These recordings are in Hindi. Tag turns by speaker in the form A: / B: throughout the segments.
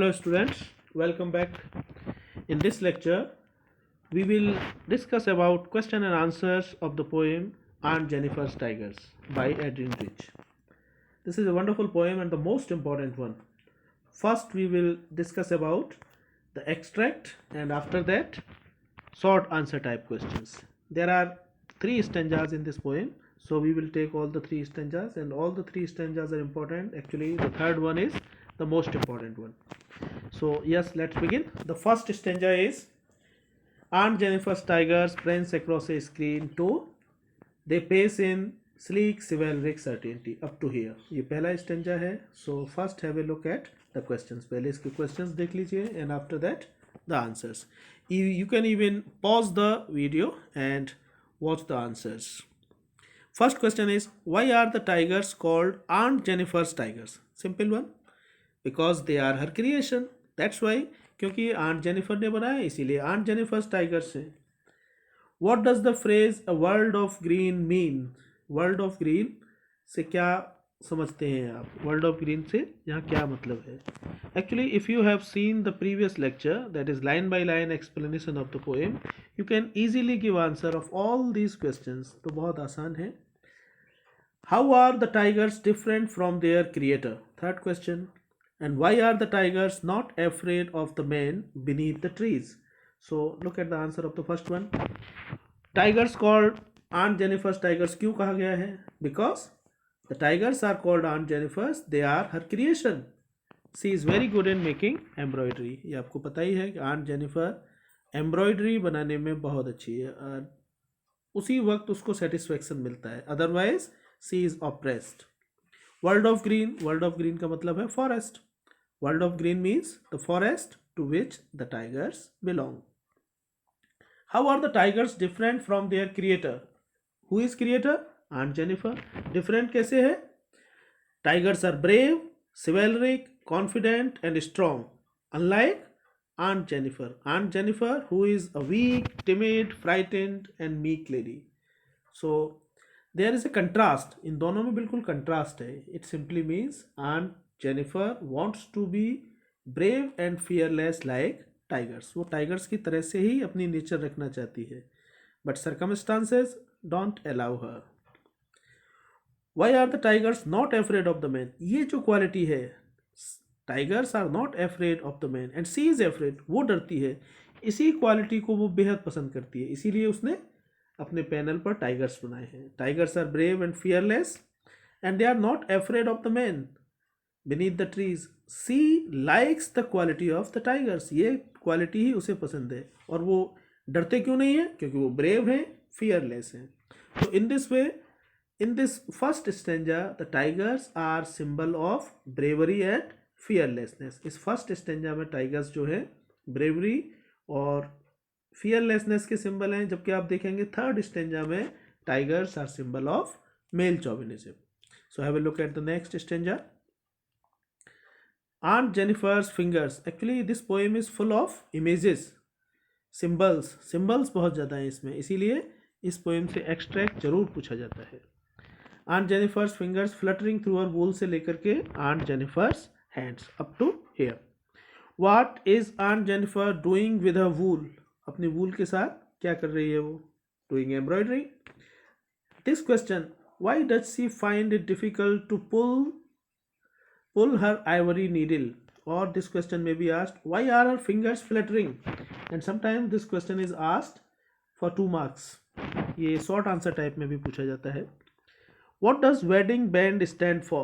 A: Hello students, welcome back. In this lecture, we will discuss about question and answers of the poem Aunt Jennifer's Tigers by Adrian Rich. This is a wonderful poem and the most important one. First, we will discuss about the extract and after that, short answer type questions. There are three stanzas in this poem, so we will take all the three stanzas and all the three stanzas are important. Actually, the third one is the most important one. So yes, let's begin. The first stanza is Aunt Jennifer's tigers prance across a screen to they pace in sleek chivalric certainty. Up to here ये पहला stanza है. So first have a look at the questions. पहले इसके questions देख लीजिए and after that the answers. You can even pause the video and watch the answers. First question is, why are the tigers called Aunt Jennifer's tigers? Simple one. Because they are her creation. That's why. क्योंकि आंट जेनिफर ने बनाया इसीलिए आंट जेनिफर्स टाइगर्स हैं. What does the phrase a world of green mean? World of green से क्या समझते हैं आप? वर्ल्ड ऑफ ग्रीन से यहाँ क्या मतलब है? Actually, if you have seen the previous lecture, that is line by line explanation of the poem, you can easily give answer of all these questions. तो बहुत आसान है. How are the tigers different from their creator? Third question. And why are the tigers not afraid of the men beneath the trees? So look at the answer of the first one. Tigers called Aunt Jennifer's tigers क्यों कहा गया है? Because the tigers are called Aunt Jennifer's. They are her creation. She is very good in making embroidery. ये आपको पता ही है कि Aunt Jennifer एम्ब्रॉयडरी बनाने में बहुत अच्छी है. उसी वक्त उसको सेटिस्फेक्शन मिलता है. Otherwise she is oppressed. World of green का मतलब है forest. World of green means the forest to which the tigers belong. How are the tigers different from their creator? Who is creator? Aunt Jennifer. Different कैसे है? Tigers are brave, chivalric, confident and strong, unlike Aunt Jennifer. Aunt Jennifer, who is a weak, timid, frightened and meek lady. So there is a contrast. इन दोनों में बिल्कुल contrast है. It simply means Aunt Jennifer wants to be brave and fearless like tigers. वो tigers की तरह से ही अपनी nature रखना चाहती है. But circumstances don't allow her. Why are the tigers not afraid of the men? ये जो quality है, tigers are not afraid of the man and she is afraid. वो डरती है. इसी क्वालिटी को वो बेहद पसंद करती है, इसीलिए उसने अपने पैनल पर टाइगर्स बनाए हैं. Tigers are brave and fearless and they are not afraid of the man beneath the trees. She likes the quality of the tigers. ये क्वालिटी ही उसे पसंद है. और वो डरते क्यों नहीं है? क्योंकि वो ब्रेव हैं, फियरलेस हैं. तो in this way, in this first stanza the tigers are symbol of bravery and fearlessness. इस फर्स्ट स्टेंजा में टाइगर्स जो है ब्रेवरी और फियरलेसनेस के सिंबल हैं, जबकि आप देखेंगे थर्ड स्टेंजा में tigers are symbol of male chauvinism. So have a look at the next stanza. Aunt Jennifer's fingers. Actually this poem is full of images, symbols बहुत ज़्यादा हैं इसमें, इसीलिए इस पोएम से एक्सट्रैक्ट जरूर पूछा जाता है. Aunt Jennifer's fingers fluttering through her wool से लेकर के Aunt Jennifer's hands up to here. What is Aunt Jennifer doing with her wool? अपनी wool के साथ क्या कर रही है वो? Doing embroidery. This question, why does she find it difficult to pull her ivory needle? Or this question may be asked, why are her fingers fluttering? And sometimes this question is asked for 2 marks. ये short answer type में भी पूछा जाता है. What does wedding band stand for?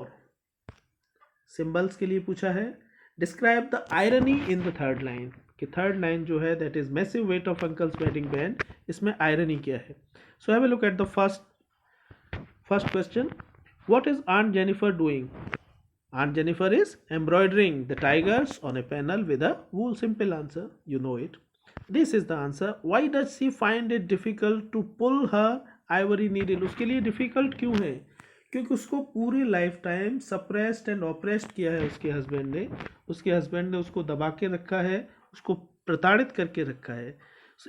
A: Symbols के लिए पूछा है. Describe the irony in the third line. कि थर्ड लाइन जो है that is massive weight of uncle's wedding band, इसमें आयरनी क्या है? So have a look at the first question. What is Aunt Jennifer doing? Aunt Jennifer is embroidering the tigers on a panel with a wool. Simple answer, you know it. This is the answer. Why does she find it difficult to pull her ivory needle? उसके लिए डिफिकल्ट क्यों है? क्योंकि उसको पूरी lifetime suppressed and oppressed किया है उसके हस्बैंड ने. उसके हस्बैंड ने उसको दबा के रखा है, उसको प्रताड़ित करके रखा है.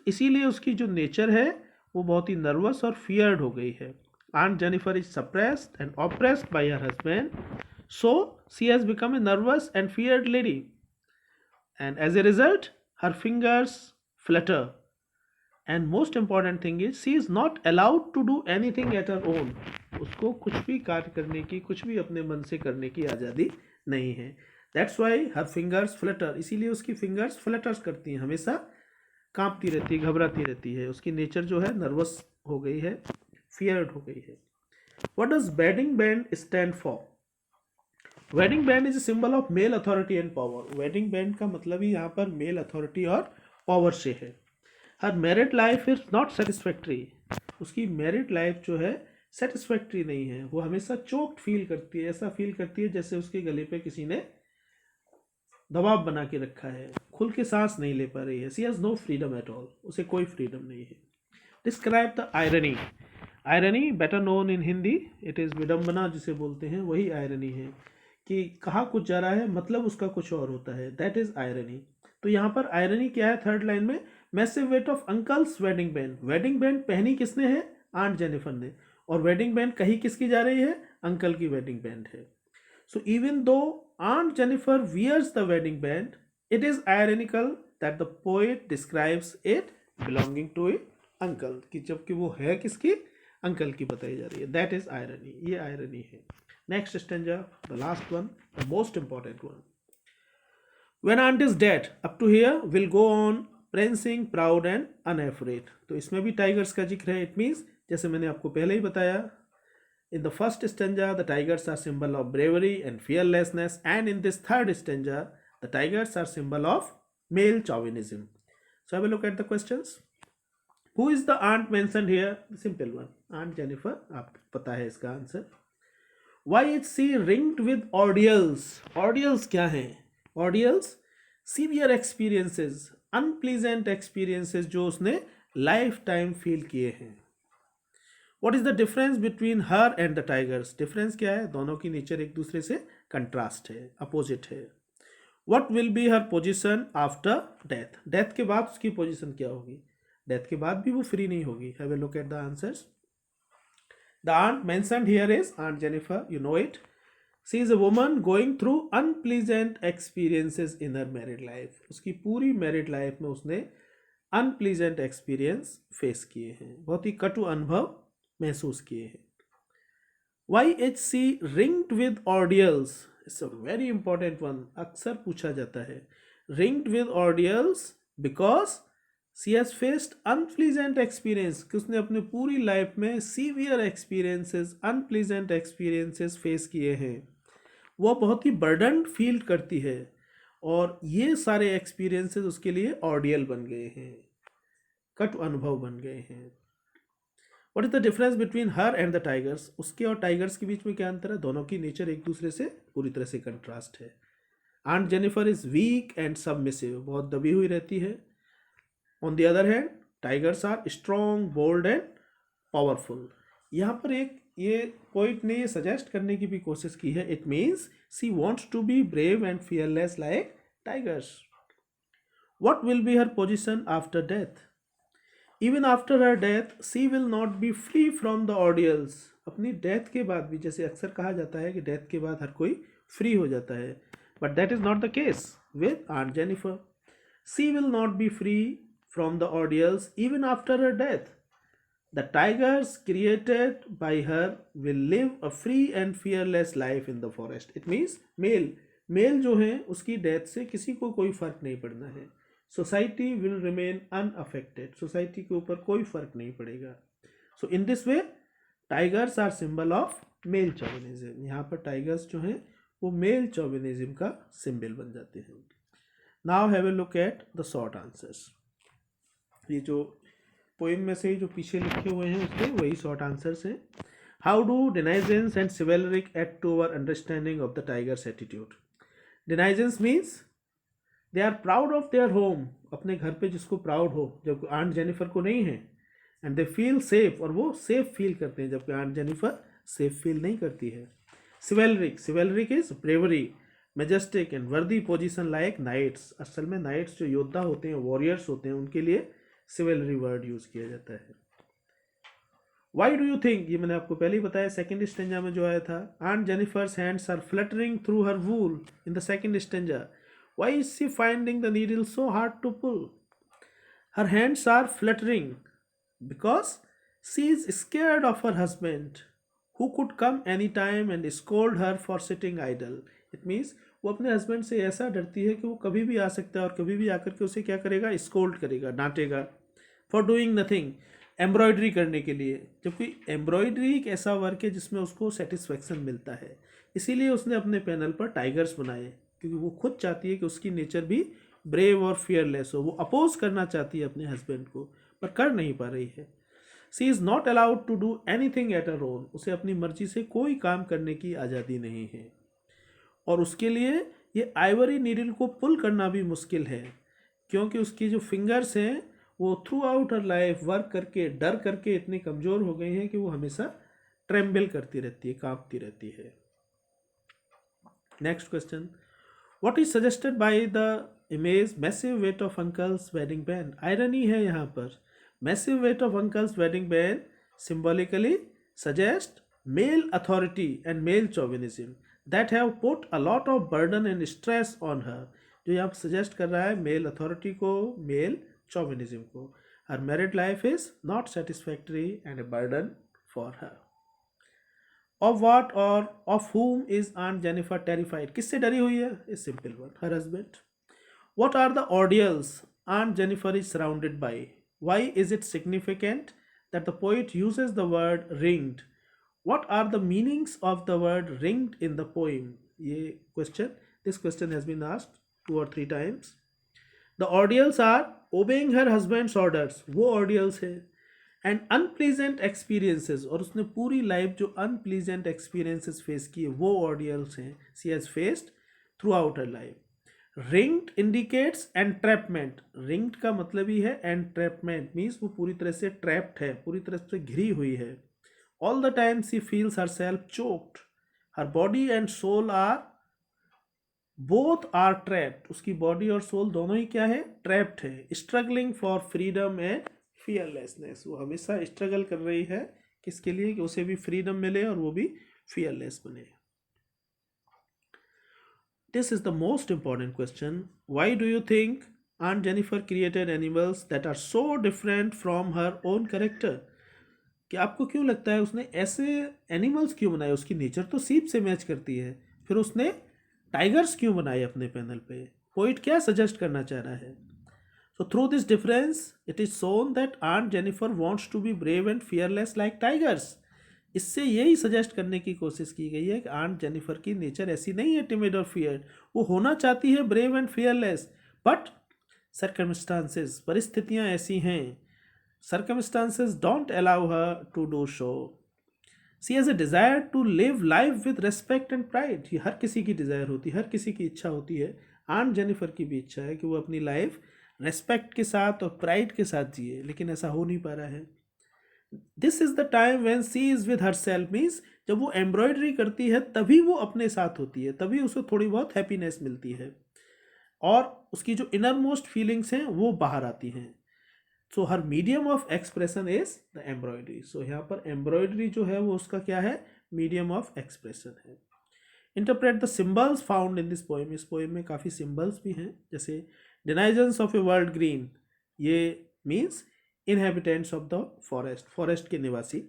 A: इसीलिए उसकी जो नेचर है वो बहुत ही नर्वस और फियर्ड हो गई है. Aunt Jennifer is suppressed and oppressed by her husband, so she has become a nervous and feared lady. and as a result her fingers flutter, and most important thing is she is not allowed to do anything at her own. उसको कुछ भी कार्य करने की, कुछ भी अपने मन से करने की आज़ादी नहीं है. That's why her fingers flutter. इसीलिए उसकी fingers flutters करती हैं, हमेशा कांपती रहती है, घबराती रहती है. उसकी नेचर जो है नर्वस हो गई है, फियर्ड हो गई है. What does wedding band stand for? Wedding band is a symbol of male authority and power. Wedding band का मतलब ही यहाँ पर male authority और power से है. Her married life is not satisfactory. उसकी married life जो है satisfactory नहीं है. वो हमेशा choked फील करती है, ऐसा फील करती है जैसे उसके गले पे किसी ने दबाव बना के रखा है, खुल के सांस नहीं ले पा रही है. She has no freedom at all. उसे कोई freedom नहीं है. Describe the irony. Irony better known in Hindi, it is विडम्बना जिसे बोलते हैं, वही irony है कि कहा कुछ जा रहा है मतलब उसका कुछ और होता है. That is irony. तो यहाँ पर irony क्या है? थर्ड लाइन में massive weight of uncle's wedding band. Wedding band पहनी किसने है? आंट जेनिफर ने. और वेडिंग बैंड कहीं किसकी जा रही है? अंकल की वेडिंग बैंड है. So even though Aunt Jennifer wears the wedding band, it is ironical that the poet describes it belonging to a uncle, कि जबकि वो है किसकी? अंकल की बताई जा रही है. That is irony. ये आयरनी है. Next stanza, the last one, the most important one. When aunt is dead, up to here will go on prancing, proud and unafraid. तो इसमें भी टाइगर्स का जिक्र है. इट मीन्स जैसे मैंने आपको पहले ही बताया, in the first stanza the tigers are symbol of bravery and fearlessness, and in this third stanza the tigers are symbol of male chauvinism. So have a look at the questions. Who is the aunt mentioned here? The simple one, Aunt Jennifer. आपको पता है इसका answer. Why is she ringed with ordeals? Ordeals क्या हैं? Ordeals, severe experiences, unpleasant experiences जो उसने लाइफ टाइम फील किए हैं. What is the difference between her and the tigers? Difference क्या है? दोनों की नेचर एक दूसरे से कंट्रास्ट है, अपोजिट है. What will be her position after death? Death के बाद उसकी पोजीशन क्या होगी? डेथ के बाद भी वो फ्री नहीं होगी. Have a look at the answers. The aunt mentioned here is Aunt Jennifer. You know it. She is a woman going through unpleasant experiences in her married life. उसकी पूरी married life में उसने unpleasant experience face किए हैं, बहुत ही कटु अनुभव महसूस किए हैं. Why is she ringed with ordeals? It's a very important one. अक्सर पूछा जाता है. Ringed with ordeals because she has faced unpleasant experience. कि उसने अपने पूरी लाइफ में severe experiences, unpleasant experiences face किए हैं. वो बहुत ही बर्डन फील करती है और ये सारे एक्सपीरियंसेस उसके लिए ऑर्डियल बन गए हैं, कट अनुभव बन गए हैं. What is the difference between her and the tigers? उसके और टाइगर्स के बीच में क्या अंतर है? दोनों की नेचर एक दूसरे से पूरी तरह से कंट्रास्ट है. Aunt Jennifer is weak and submissive, बहुत दबी हुई रहती है. On the other hand tigers are strong, bold and powerful. यहाँ पर एक ये पोइट ने ये सजेस्ट करने की भी कोशिश की है. It means she wants to be brave and fearless like tigers. What will be her position after death? Even after her death she will not be free from the ordeals. अपनी डेथ के बाद भी, जैसे अक्सर कहा जाता है कि डेथ के बाद हर कोई फ्री हो जाता है, but that is not the case with aunt Jennifer. She will not be free from the ordeals even after her death. The tigers created by her will live a free and fearless life in the forest. It means male जो है उसकी डेथ से किसी को कोई फर्क नहीं पड़ना है. Society will remain unaffected. Society के ऊपर कोई फर्क नहीं पड़ेगा. So in this way tigers are symbol of male chauvinism. यहाँ पर टाइगर्स जो हैं वो मेल चौविनिज्म का सिंबल बन जाते हैं. Now have a look at the short answers. ये जो पोइम में से जो पीछे लिखे हुए हैं उसके वही शॉर्ट आंसर्स हैं. How do denizens and chivalric aid to our understanding of the tigers' attitude? Denizens means they are proud of their home. अपने घर पे जिसको प्राउड हो, जब आंट जेनिफर को नहीं है. एंड दे फील सेफ, और वो सेफ फील करते हैं जबकि आंट जेनिफर सेफ फील नहीं करती है. सिवेलरिक इज ब्रेवरी, मेजेस्टिक एंड वर्दी पोजिशन लाइक नाइट्स. असल में नाइट्स जो योद्धा होते हैं, वॉरियर्स होते हैं, उनके लिए सिवेलरी वर्ड यूज किया जाता है. Why do you think? ये मैंने आपको पहले ही बताया सेकेंड स्टेंजा में जो आया था. Aunt Jennifer's hands are fluttering through her wool in the second stanza. Why is she finding the needle so hard to pull? Her hands are fluttering because she is scared of her husband, who could come anytime and scold her for sitting idle. It means वो अपने हस्बैंड से ऐसा डरती है कि वो कभी भी आ सकता है और कभी भी आकर के उसे क्या करेगा, स्कोल्ड करेगा, डांटेगा, फॉर डूइंग नथिंग, एम्ब्रॉयडरी करने के लिए, जबकि एम्ब्रॉयडरी एक ऐसा वर्क है जिसमें उसको सेटिस्फेक्शन मिलता है। इसीलिए उसने अपने पैनल पर टाइगर्स बनाए, क्योंकि वो खुद चाहती है कि उसकी नेचर भी ब्रेव और फियरलेस हो। वो अपोज करना चाहती है अपने हस्बैंड को, पर कर नहीं पा रही है। She is not allowed to do anything at a own. उसे अपनी मर्जी से कोई काम करने की आज़ादी नहीं है, और उसके लिए ये आइवरी नीडल को पुल करना भी मुश्किल है, क्योंकि उसकी जो फिंगर्स हैं वो थ्रू आउट हर लाइफ वर्क करके, डर करके इतनी कमज़ोर हो गई हैं कि वो हमेशा ट्रेम्बल करती रहती है, कांपती रहती है। Next question, what is suggested by the image massive weight of uncle's wedding band? Irony है यहाँ पर। Massive weight of uncle's wedding band symbolically suggest male authority and male chauvinism that have put a lot of burden and stress on her. जो यहाँ सजेस्ट कर रहा है मेल अथॉरिटी को, मेल chauvinism को। her married life is not satisfactory and a burden for her. Of what or of whom is Aunt Jennifer terrified? किससे डरी हुई है? A simple one, her husband. What are the ordeals Aunt Jennifer is surrounded by? Why is it significant that the poet uses the word ringed? What are the meanings of the word ringed in the poem? This question has been asked 2 or 3 times. The ordeals are obeying her husband's orders, वो ordeals है, and unpleasant experiences, और उसने पूरी लाइफ जो unpleasant experiences फेस किए वो ordeals हैं, she has faced throughout her life. Ringed indicates entrapment. Ringed का मतलब ही है entrapment, means वो पूरी तरह से trapped है, पूरी तरह से घिरी हुई है। All the time she feels herself choked. Her body and soul are both are trapped. उसकी बॉडी और सोल दोनों ही क्या है? ट्रैप्ड है। Struggling for freedom and fearlessness, वो हमेशा स्ट्रगल कर रही है किसके लिए? कि उसे भी फ्रीडम मिले और वो भी फियरलेस बने। This is the most important question, why do you think Aunt Jennifer created animals that are so different from her own character? कि आपको क्यों लगता है उसने ऐसे एनिमल्स क्यों बनाए? उसकी नेचर तो सीप से मैच करती है, फिर उसने टाइगर्स क्यों बनाए अपने पैनल पे? पोइट क्या सजेस्ट करना चाह रहा है? So through this difference it is shown that Aunt Jennifer wants to be brave and fearless like tigers. इससे यही सजेस्ट करने की कोशिश की गई है कि आंट जेनिफर की नेचर ऐसी नहीं है टिमिड और फियर। वो होना चाहती है brave and fearless, but circumstances, परिस्थितियां ऐसी हैं, circumstances don't allow her to do so. She has a desire to live life with respect and pride. ये हर किसी की डिज़ायर होती है, हर किसी की इच्छा होती है। आंट जेनिफर की भी इच्छा है कि वो अपनी लाइफ रेस्पेक्ट के साथ और प्राइड के साथ जिए, लेकिन ऐसा हो नहीं पा रहा है। This is the time when she is with her self, means जब वो एम्ब्रॉयडरी करती है तभी वो अपने साथ होती है, तभी उसे थोड़ी बहुत हैप्पीनेस मिलती है और उसकी जो इनर मोस्ट फीलिंग्स हैं वो बाहर आती हैं। So her medium of expression is the embroidery. So यहाँ पर एम्ब्रॉयडरी जो है वो उसका क्या है? मीडियम ऑफ एक्सप्रेशन है। Interpret the symbols found in this poem. इस पोएम में काफ़ी सिम्बल्स भी हैं, जैसे denizens of a world green, ये means inhabitants of the forest, forest के निवासी।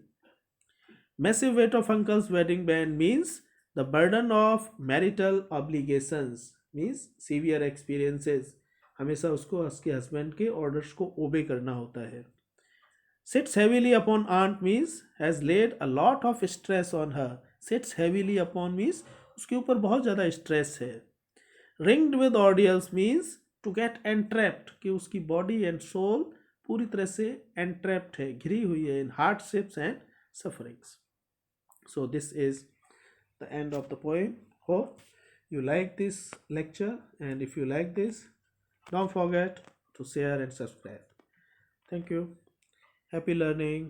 A: Massive weight of uncle's wedding band means the burden of marital obligations, means severe experiences, हमेशा उसको उसके हस्बैंड के ऑर्डर्स को ओबे करना होता है। Sits heavily upon aunt means has laid a lot of stress on her. Sits heavily upon means उसके ऊपर बहुत ज़्यादा स्ट्रेस है। Ringed with ordeals means to get entrapped, कि उसकी बॉडी एंड सोल पूरी तरह से एंट्रैप्ड है, घिरी हुई है in hardships and sufferings. So this is the end of the poem. Hope you like this lecture, and if you like this, don't forget to share and subscribe. Thank you. Happy learning.